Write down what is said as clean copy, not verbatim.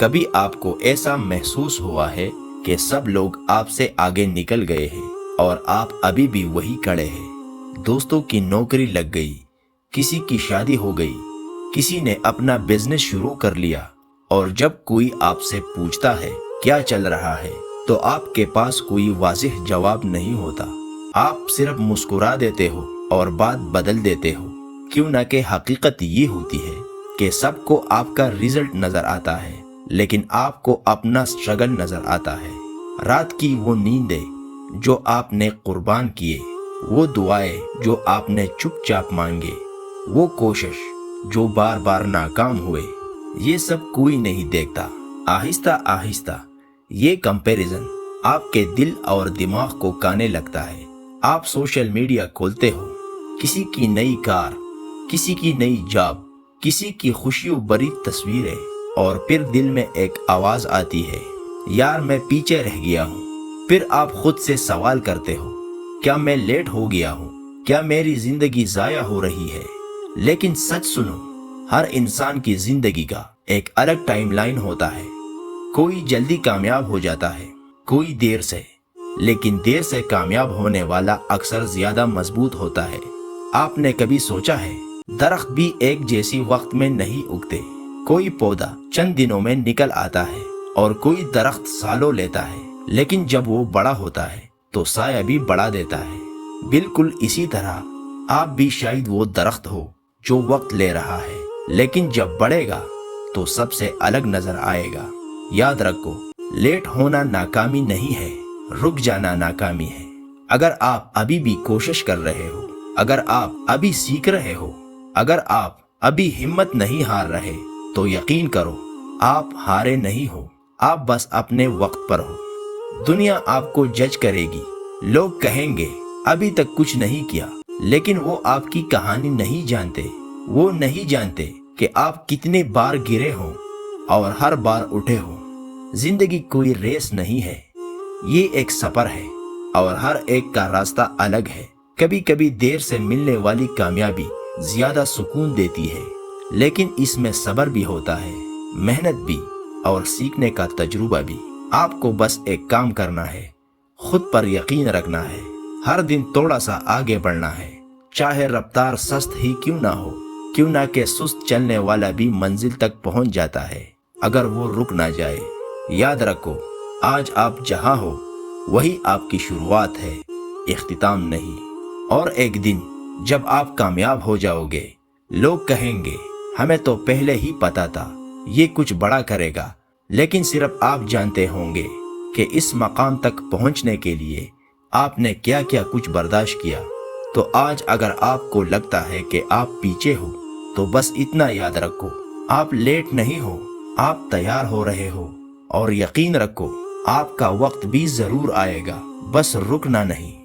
کبھی آپ کو ایسا محسوس ہوا ہے کہ سب لوگ آپ سے آگے نکل گئے ہیں اور آپ ابھی بھی وہی کھڑے ہیں؟ دوستوں کی نوکری لگ گئی، کسی کی شادی ہو گئی، کسی نے اپنا بزنس شروع کر لیا، اور جب کوئی آپ سے پوچھتا ہے کیا چل رہا ہے تو آپ کے پاس کوئی واضح جواب نہیں ہوتا۔ آپ صرف مسکرا دیتے ہو اور بات بدل دیتے ہو، کیوں نہ کہ حقیقت یہ ہوتی ہے کہ سب کو آپ کا رزلٹ نظر آتا ہے لیکن آپ کو اپنا اسٹرگل نظر آتا ہے۔ رات کی وہ نیندیں جو آپ نے قربان کیے، وہ دعائیں جو آپ نے چپ چاپ مانگے، وہ کوشش جو بار بار ناکام ہوئے، یہ سب کوئی نہیں دیکھتا۔ آہستہ آہستہ یہ کمپیریزن آپ کے دل اور دماغ کو کھانے لگتا ہے۔ آپ سوشل میڈیا کھولتے ہو، کسی کی نئی کار، کسی کی نئی جاب، کسی کی خوشیوں بری تصویریں، اور پھر دل میں ایک آواز آتی ہے، یار میں پیچھے رہ گیا ہوں۔ پھر آپ خود سے سوال کرتے ہو، کیا میں لیٹ ہو گیا ہوں؟ کیا میری زندگی ضائع ہو رہی ہے؟ لیکن سچ سنو، ہر انسان کی زندگی کا ایک الگ ٹائم لائن ہوتا ہے۔ کوئی جلدی کامیاب ہو جاتا ہے، کوئی دیر سے، لیکن دیر سے کامیاب ہونے والا اکثر زیادہ مضبوط ہوتا ہے۔ آپ نے کبھی سوچا ہے درخت بھی ایک جیسی وقت میں نہیں اگتے؟ کوئی پودا چند دنوں میں نکل آتا ہے اور کوئی درخت سالوں لیتا ہے، لیکن جب وہ بڑا ہوتا ہے تو سایہ بھی بڑھا دیتا ہے۔ بالکل اسی طرح آپ بھی شاید وہ درخت ہو جو وقت لے رہا ہے، لیکن جب بڑھے گا تو سب سے الگ نظر آئے گا۔ یاد رکھو، لیٹ ہونا ناکامی نہیں ہے، رک جانا ناکامی ہے۔ اگر آپ ابھی بھی کوشش کر رہے ہو، اگر آپ ابھی سیکھ رہے ہو، اگر آپ ابھی ہمت نہیں ہار رہے، تو یقین کرو آپ ہارے نہیں ہو، آپ بس اپنے وقت پر ہو۔ دنیا آپ کو جج کرے گی، لوگ کہیں گے ابھی تک کچھ نہیں کیا، لیکن وہ آپ کی کہانی نہیں جانتے۔ وہ نہیں جانتے کہ آپ کتنے بار گرے ہوں اور ہر بار اٹھے ہوں۔ زندگی کوئی ریس نہیں ہے، یہ ایک سفر ہے، اور ہر ایک کا راستہ الگ ہے۔ کبھی کبھی دیر سے ملنے والی کامیابی زیادہ سکون دیتی ہے، لیکن اس میں صبر بھی ہوتا ہے، محنت بھی، اور سیکھنے کا تجربہ بھی۔ آپ کو بس ایک کام کرنا ہے، خود پر یقین رکھنا ہے، ہر دن تھوڑا سا آگے بڑھنا ہے، چاہے رفتار سست ہی کیوں نہ ہو، کیوں نہ کہ سست چلنے والا بھی منزل تک پہنچ جاتا ہے اگر وہ رک نہ جائے۔ یاد رکھو، آج آپ جہاں ہو وہی آپ کی شروعات ہے، اختتام نہیں۔ اور ایک دن جب آپ کامیاب ہو جاؤ گے، لوگ کہیں گے ہمیں تو پہلے ہی پتا تھا یہ کچھ بڑا کرے گا، لیکن صرف آپ جانتے ہوں گے کہ اس مقام تک پہنچنے کے لیے آپ نے کیا کیا کچھ برداشت کیا۔ تو آج اگر آپ کو لگتا ہے کہ آپ پیچھے ہو، تو بس اتنا یاد رکھو، آپ لیٹ نہیں ہو، آپ تیار ہو رہے ہو، اور یقین رکھو آپ کا وقت بھی ضرور آئے گا، بس رکنا نہیں۔